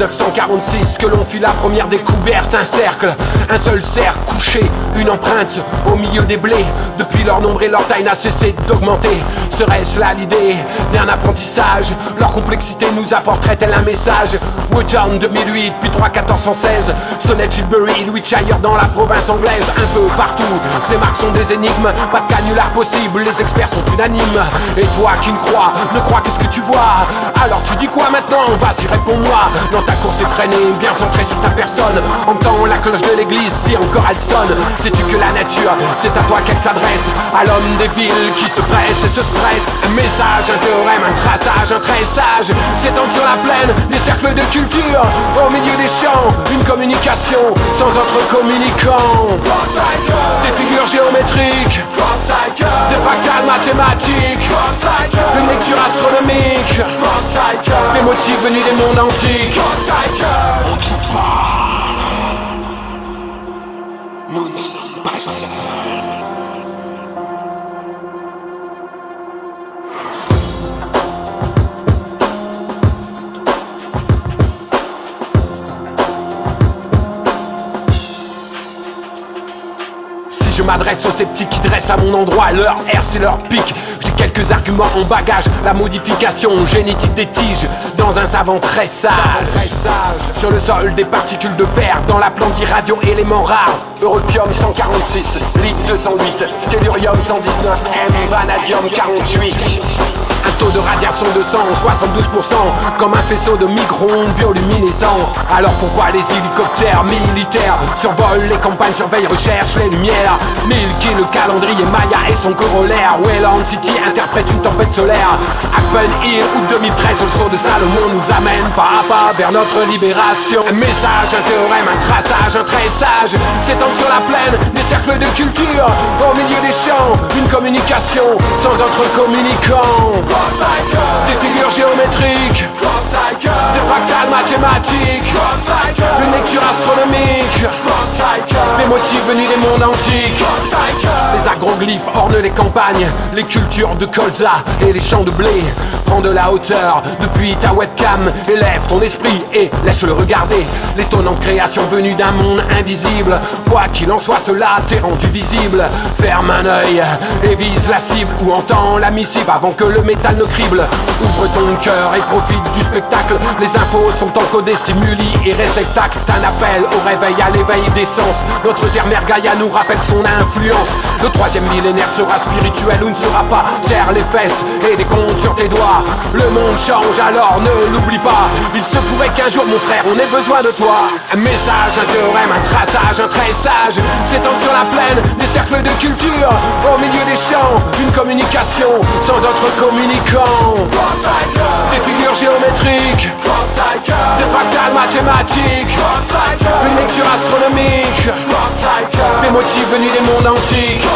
1946 que l'on fit la première découverte. Un cercle, un seul cercle couché, une empreinte au milieu des blés. Depuis leur nombre et leur taille n'a cessé d'augmenter. Serait-ce là l'idée d'un apprentissage? Leur complexité nous apporterait tel un message. Woodtown 2008, puis 3 1416. Sonnet Chilbury, Wiltshire dans la province anglaise. Un peu partout, ces marques sont des énigmes. Pas de canular possible, les experts sont unanimes. Et toi qui ne crois qu'est-ce que tu vois? Alors tu dis quoi maintenant? Vas-y réponds-moi. Dans ta course effrénée, bien centrée sur ta personne. Entends la cloche de l'église si encore elle sonne. Sais-tu que la nature, c'est à toi qu'elle s'adresse? À l'homme des villes qui se presse et se stresse. Un message, un théorème, un traçage, un tressage s'étend sur la plaine, des cercles de culture. Au milieu des champs, une communication sans autre communicant. Des figures géométriques, des fractales mathématiques, une lecture astronomique, des motifs venus des mondes antiques. Nous ne sommes pas seuls. Je m'adresse aux sceptiques qui dressent à mon endroit leur air, c'est leur pic. J'ai quelques arguments en bagage. La modification génétique des tiges dans un savant tressage. Sur le sol des particules de fer, dans la plante d'irradion éléments rares. Europium 146, Ligue 208, Tellurium 119, M, Vanadium 48. Un taux de radiation de 172%, comme un faisceau de micro-ondes bioluminescents. Alors pourquoi les hélicoptères militaires survolent les campagnes, surveillent, recherchent les lumières? Milky, le calendrier Maya et son corollaire. Wayland City interprète une tempête solaire. Apple Hill, août 2013, au saut de Salomon nous amène pas à pas vers notre libération. Un message, un théorème, un traçage, un tressage s'étend sur la plaine, des cercles de culture. Au milieu des champs, une communication sans autre communicant. Des figures géométriques, des fractales mathématiques, une lecture astronomique, des motifs venus des mondes antiques. Les agroglyphes ornent les campagnes, les cultures de colza et les champs de blé. Prends de la hauteur depuis ta webcam, élève ton esprit et laisse-le regarder. L'étonnante création venue d'un monde invisible. Quoi qu'il en soit, cela t'est rendu visible. Ferme un œil et vise la cible, ou entends la missive avant que le métal ne crible. Ouvre ton cœur et profite du spectacle. Les infos sont encodées, stimuli et réceptacles. Un appel au réveil, à l'éveil des sens. Notre terre-mère Gaïa nous rappelle son influence. Le troisième millénaire sera spirituel ou ne sera pas. Serre les fesses et des comptes sur tes doigts. Le monde change, alors ne l'oublie pas. Il se pourrait qu'un jour mon frère on ait besoin de toi. Un message, un théorème, un traçage, un tressage s'étend sur la plaine, des cercles de culture. Au milieu des champs, une communication sans autre communicant. Des figures géométriques, des fractales mathématiques, une lecture astronomique, des motifs venus des mondes antiques.